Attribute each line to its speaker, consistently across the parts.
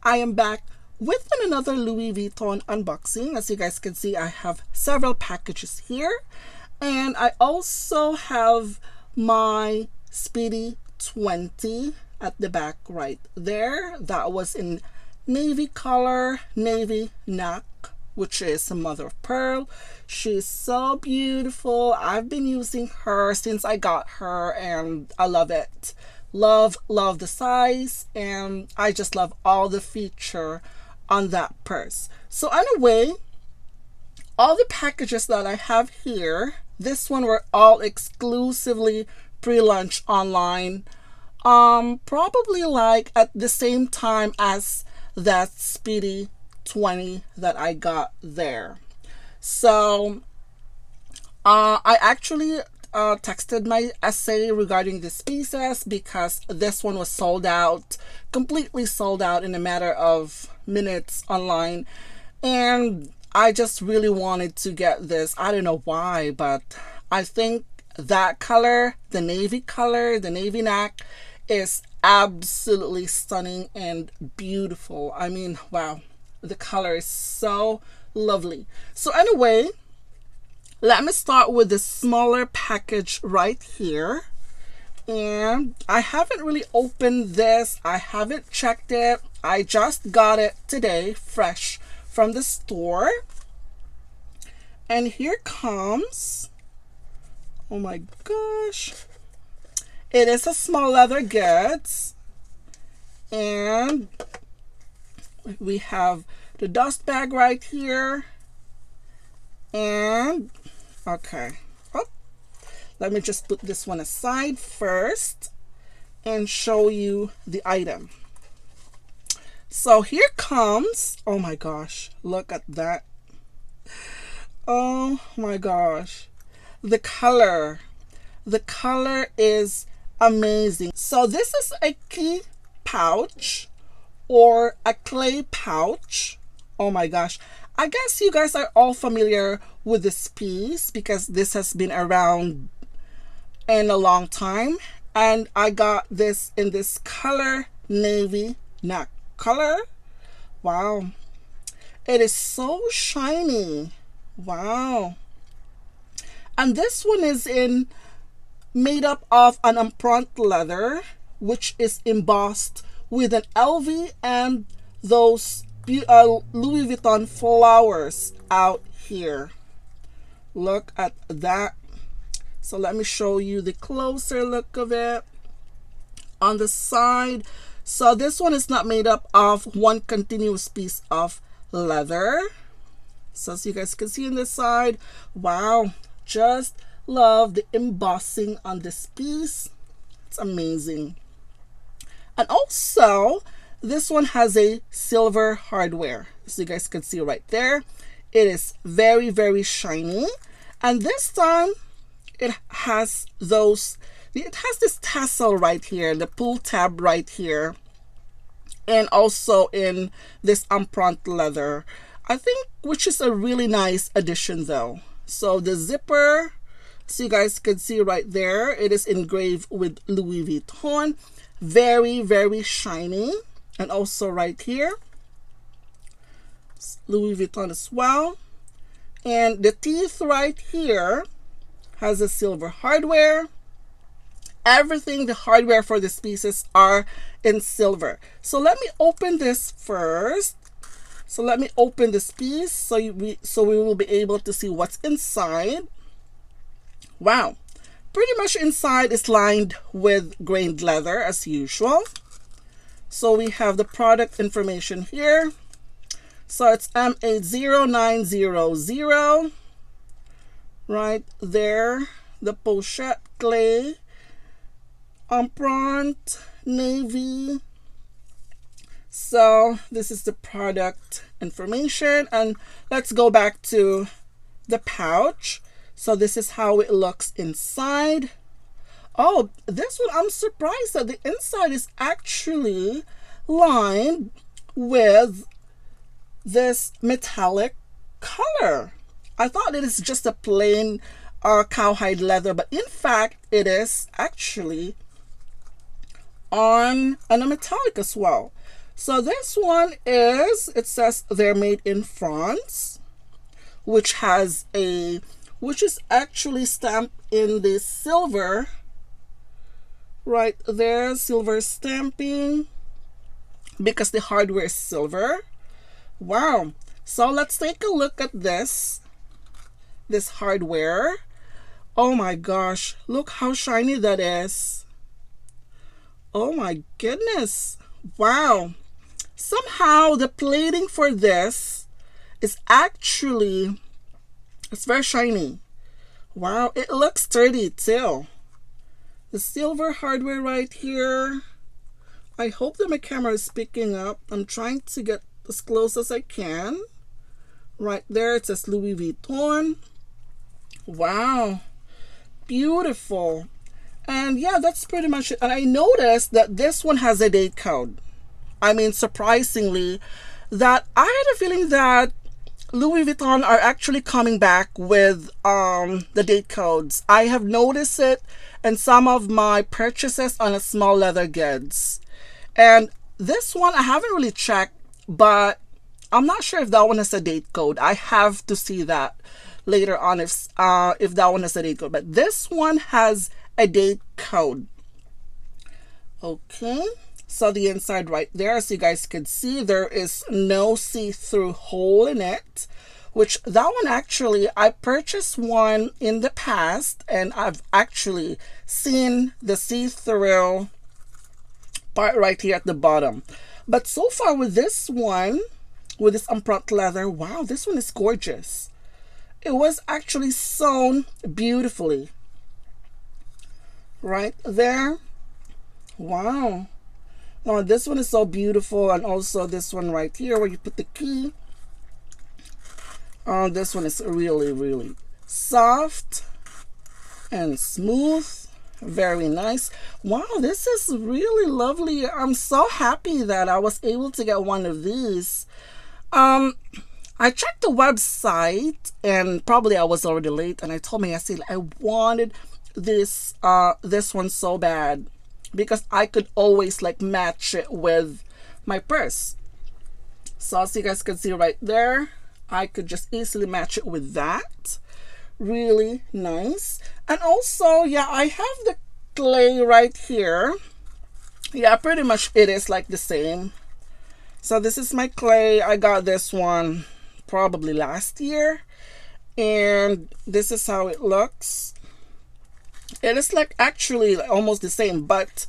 Speaker 1: I am back with another Louis Vuitton unboxing. As you guys can see, I have several packages here, and I also have my Speedy 20 at the back right there. That was in navy color, navy nacre, which is a mother of pearl. She's so beautiful. I've been using her since I got her and I love it. Love the size, and I just love all the feature on that purse. So anyway, all the packages that I have here, this one were all exclusively pre-launch online, probably like at the same time as that Speedy 20 that I got there. So I actually texted my essay regarding these pieces because this one was sold out, completely sold out in a matter of minutes online, and I just really wanted to get this. I don't know why, but I think that color, the navy nacre, is absolutely stunning and beautiful. I mean, wow, the color is so lovely. So anyway, let me start with the smaller package right here. And I haven't really opened this. I haven't checked it. I just got it today, fresh from the store. And here comes, oh my gosh, it is a small leather goods. And we have the dust bag right here. And okay, let me just put this one aside first and show you the item. So here comes, oh my gosh, look at that. Oh my gosh, the color is amazing. So this is a key pouch or a clay pouch. Oh my gosh, I guess you guys are all familiar with this piece because this has been around in a long time, and I got this in this color, navy nacre color. Wow, it is so shiny. Wow. And this one is in made up of an empreinte leather, which is embossed with an LV and those Louis Vuitton flowers out here. Look at that. So let me show you the closer look of it on the side. So this one is not made up of one continuous piece of leather. So as you guys can see on this side, wow, just love the embossing on this piece. It's amazing. And also, this one has a silver hardware. So you guys can see right there. It is very, very shiny. And this time, it has this tassel right here, the pull tab right here. And also in this empreinte leather, I think, which is a really nice addition though. So the zipper, so you guys can see right there, it is engraved with Louis Vuitton. Very, very shiny. And also right here, Louis Vuitton as well. And the teeth right here has a silver hardware. Everything, the hardware for these pieces are in silver. So let me open this first. So let me open this piece so we will be able to see what's inside. Wow. Pretty much inside is lined with grained leather as usual. So we have the product information here. So it's M80900 right there. The pochette clay, empreinte, navy. So this is the product information, and let's go back to the pouch. So this is how it looks inside. Oh, this one, I'm surprised that the inside is actually lined with this metallic color. I thought it is just a plain cowhide leather, but in fact, it is actually on a metallic as well. So this one is, it says they're made in France, which is actually stamped in the silver right there, silver stamping, because the hardware is silver. Wow. So let's take a look at this hardware. Oh my gosh, look how shiny that is. Oh my goodness. Wow. Somehow the plating for this is actually, it's very shiny. Wow, it looks sturdy too. The silver hardware right here. I hope that my camera is picking up. I'm trying to get as close as I can. Right there, it says Louis Vuitton. Wow, beautiful. And yeah, that's pretty much it. And I noticed that this one has a date code. I mean, surprisingly, that I had a feeling that Louis Vuitton are actually coming back with the date codes. I have noticed it in some of my purchases on a small leather goods. And this one I haven't really checked, but I'm not sure if that one has a date code. I have to see that later on if that one has a date code. But this one has a date code. Okay, so the inside right there, as you guys can see, there is no see-through hole in it, which that one actually, I purchased one in the past and I've actually seen the see-through part right here at the bottom. But so far with this one, with this empreinte leather, wow, this one is gorgeous. It was actually sewn beautifully right there. Wow. Oh, this one is so beautiful. And also this one right here where you put the key. Oh, this one is really, really soft and smooth. Very nice. Wow, this is really lovely. I'm so happy that I was able to get one of these. I checked the website and probably I was already late, and I told my husband I wanted this one so bad because I could always like match it with my purse. So as you guys can see right there, I could just easily match it with that. Really nice. And also, yeah, I have the clay right here. Yeah, pretty much it is like the same. So this is my clay. I got this one probably last year, and this is how it looks. It is like actually almost the same, but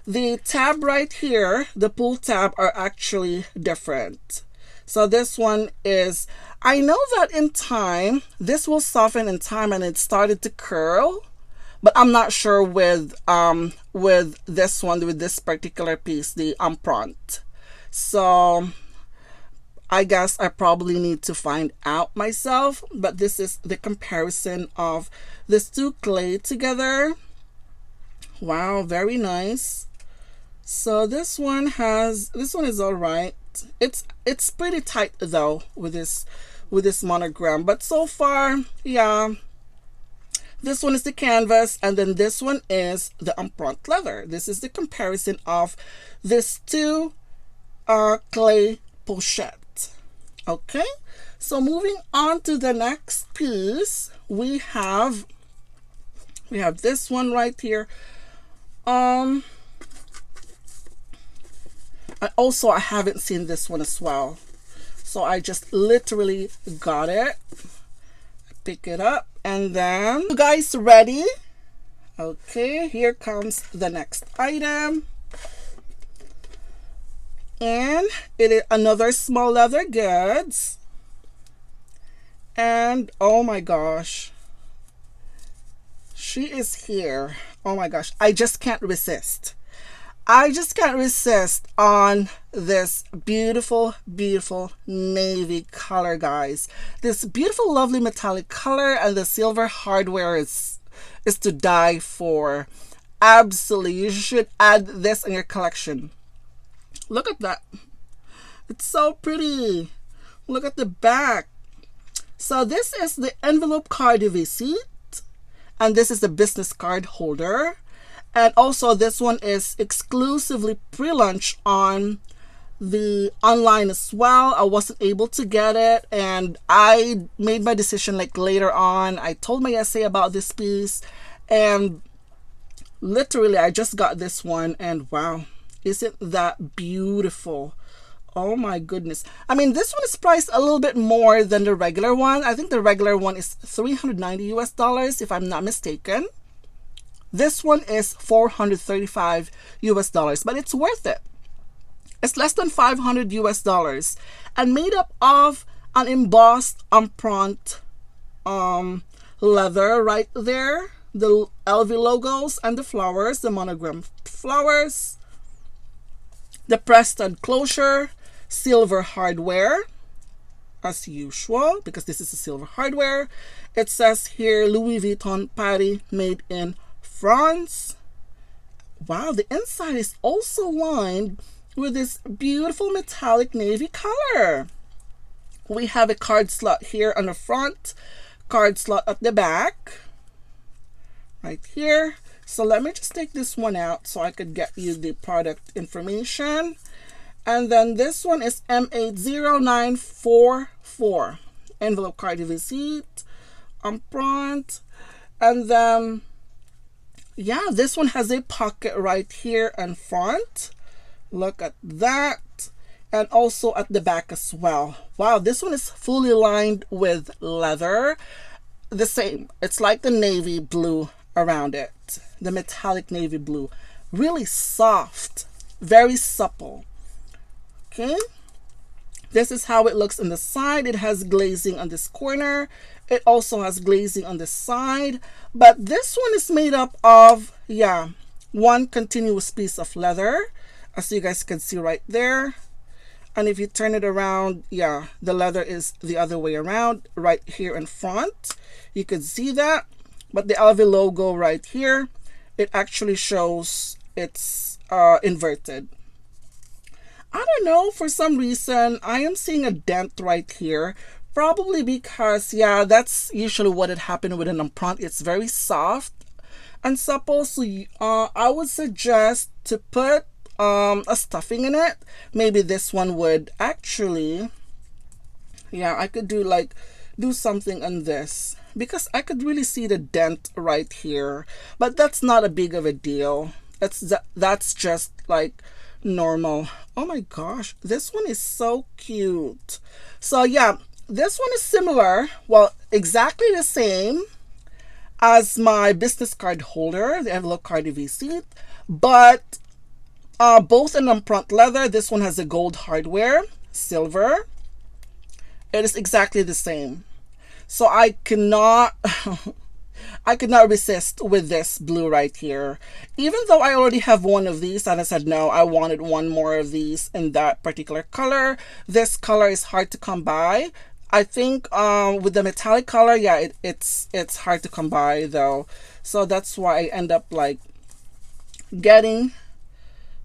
Speaker 1: the tab right here, the pull tab, are actually different. So this one is, I know that in time this will soften in time and it started to curl, but I'm not sure with this one, with this particular piece, the empreinte. So I guess I probably need to find out myself, but this is the comparison of these two clay together. Wow, very nice. So this one is all right. It's pretty tight though with this monogram, but so far, yeah, this one is the canvas and then this one is the empreinte leather. This is the comparison of these two clay pochette. Okay, so moving on to the next piece, we have this one right here. I haven't seen this one as well, so I just literally got it. Pick it up, and then, you guys ready? Okay, here comes the next item, and it is another small leather goods. And oh my gosh, she is here. Oh my gosh, I just can't resist. I just can't resist on this beautiful, beautiful navy color, guys. This beautiful, lovely metallic color, and the silver hardware is to die for. Absolutely, you should add this in your collection. Look at that. It's so pretty. Look at the back. So this is the Enveloppe Carte De Visite, and this is the business card holder. And also this one is exclusively pre-launch on the online as well. I wasn't able to get it, and I made my decision like later on. I told my essay about this piece, and literally I just got this one, and wow, isn't that beautiful? Oh my goodness. I mean, this one is priced a little bit more than the regular one. I think the regular one is $390 US, if I'm not mistaken. This one is $435 US, but it's worth it. It's less than $500 US, and made up of an embossed empreinte leather right there, the LV logos and the flowers, the monogram flowers, the pressed closure, silver hardware as usual, because this is a silver hardware. It says here Louis Vuitton Paris, made in France. Wow, the inside is also lined with this beautiful metallic navy color. We have a card slot here on the front, card slot at the back right here. So let me just take this one out so I could get you the product information. And then this one is M80944, Enveloppe Carte De Visite, empreinte. And then, yeah, this one has a pocket right here in front. Look at that. And also at the back as well. Wow, this one is fully lined with leather. The same. It's like the navy blue around it. The metallic navy blue. Really soft. Very supple. Okay, this is how it looks on the side. It has glazing on this corner. It also has glazing on the side, but this one is made up of, yeah, one continuous piece of leather, as you guys can see right there. And if you turn it around, yeah, the leather is the other way around right here in front. You could see that, but the LV logo right here, it actually shows it's inverted. I don't know, for some reason I am seeing a dent right here, probably because, yeah, that's usually what had happened with an empreinte. It's very soft and supple, so I would suggest to put a stuffing in it. Maybe this one would actually, yeah, I could do something on this, because I could really see the dent right here, but that's not a big of a deal. That's just like normal. Oh my gosh, this one is so cute. So yeah, this one is similar, well, exactly the same as my business card holder, the Enveloppe Carte De Visite, but both in empreinte leather. This one has a gold hardware, silver. It is exactly the same. So I cannot I could not resist with this blue right here. Even though I already have one of these, and I said no, I wanted one more of these in that particular color. This color is hard to come by. I think with the metallic color, yeah, it's hard to come by though. So that's why I end up like getting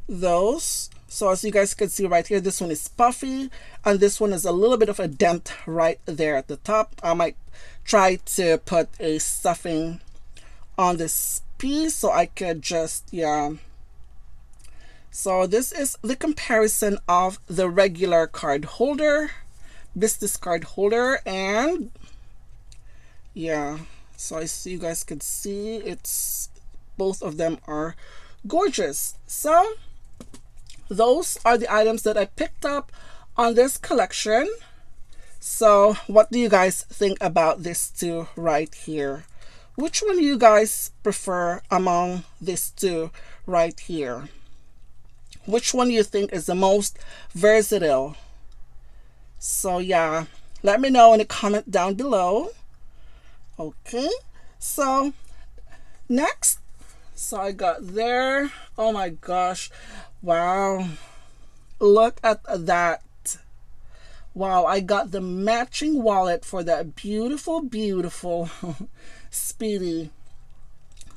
Speaker 1: those. So as you guys can see right here, this one is puffy, and this one is a little bit of a dent right there at the top. I might try to put a stuffing on this piece so I could just, yeah. So this is the comparison of the regular card holder, business card holder, and yeah. So you guys can see it's, both of them are gorgeous. So those are the items that I picked up on this collection. So what do you guys think about these two right here? Which one do you guys prefer among these two right here? Which one do you think is the most versatile? So yeah, let me know in the comment down below. Okay, so next, so I got there. Oh my gosh, wow, look at that. Wow, I got the matching wallet for that beautiful, beautiful Speedy.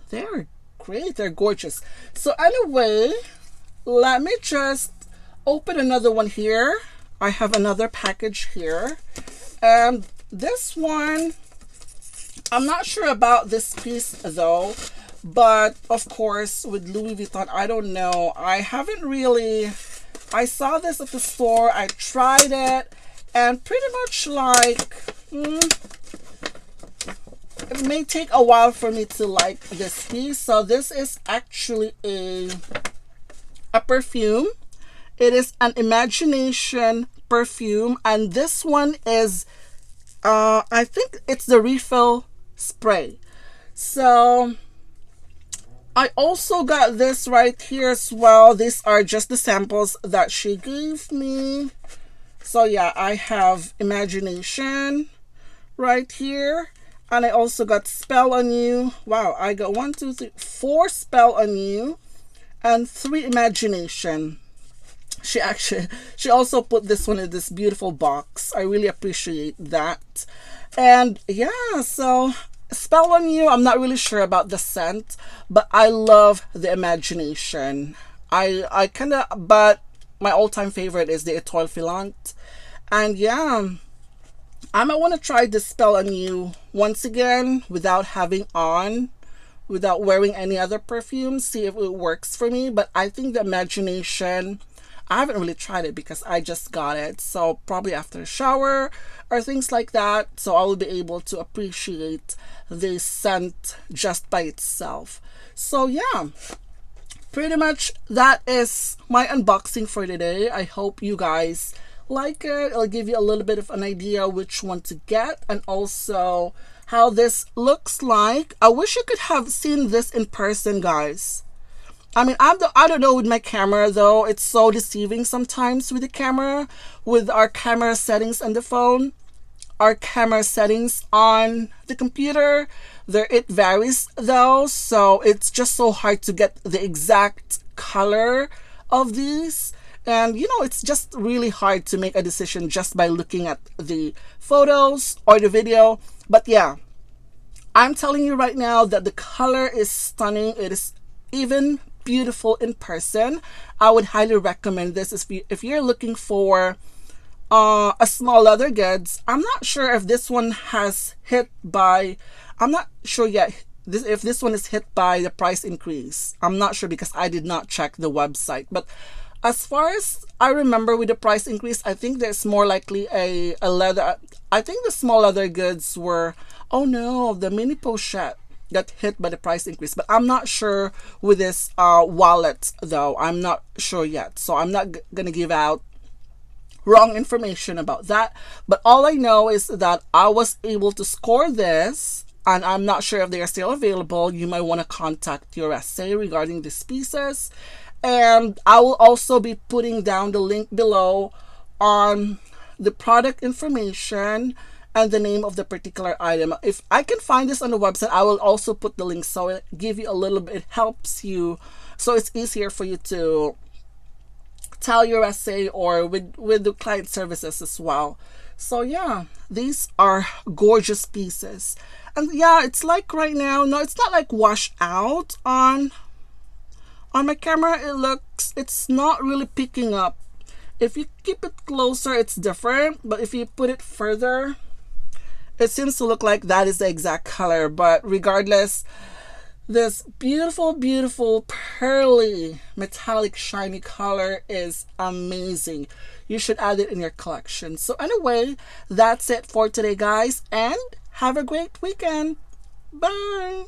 Speaker 1: They're great. They're gorgeous. So anyway, let me just open another one here. I have another package here. And this one, I'm not sure about this piece though. But of course, with Louis Vuitton, I don't know. I haven't really I saw this at the store, I tried it, and pretty much like, it may take a while for me to like this piece. So this is actually a perfume. It is an Imagination perfume, and this one is I think it's the refill spray. So I also got this right here as well. These are just the samples that she gave me. So yeah, I have Imagination right here. And I also got Spell on You. Wow, I got 1, 2, 3, 4 Spell on You and 3 Imagination. She also put this one in this beautiful box. I really appreciate that. And yeah, so Spell on You, I'm not really sure about the scent, but I love the Imagination. I kind of, but my all-time favorite is the Étoile Filante. And yeah, I might want to try this Spell on You once again without wearing any other perfume, see if it works for me. But I think the Imagination, I haven't really tried it because I just got it. So probably after a shower or things like that. So I will be able to appreciate the scent just by itself. So yeah, pretty much that is my unboxing for today. I hope you guys like it. It'll give you a little bit of an idea which one to get and also how this looks like. I wish you could have seen this in person, guys. I mean, I don't know with my camera though. It's so deceiving sometimes with the camera, with our camera settings on the phone, our camera settings on the computer. It varies though, so it's just so hard to get the exact color of these. And you know, it's just really hard to make a decision just by looking at the photos or the video. But yeah, I'm telling you right now that the color is stunning. It is even beautiful in person. I would highly recommend this if you're looking for a small leather goods. I'm not sure if this one has hit by, I'm not sure yet if this one is hit by the price increase. I'm not sure because I did not check the website. But as far as I remember with the price increase, I think there's more likely a leather. I think the small leather goods were, oh no, the mini pochette got hit by the price increase. But I'm not sure with this wallet though. I'm not sure yet. So I'm not going to give out wrong information about that. But all I know is that I was able to score this. And I'm not sure if they are still available. You might want to contact your SA regarding these pieces. And I will also be putting down the link below on the product information and the name of the particular item. If I can find this on the website, I will also put the link so it give you a little bit, it helps you, so it's easier for you to tell your SA or with the client services as well. So yeah, these are gorgeous pieces. And yeah, it's like right now, no, it's not like washed out on my camera. It's not really picking up. If you keep it closer, it's different, but if you put it further, it seems to look like that is the exact color. But regardless, this beautiful, beautiful pearly metallic shiny color is amazing. You should add it in your collection. So anyway, that's it for today, guys, and have a great weekend. Bye.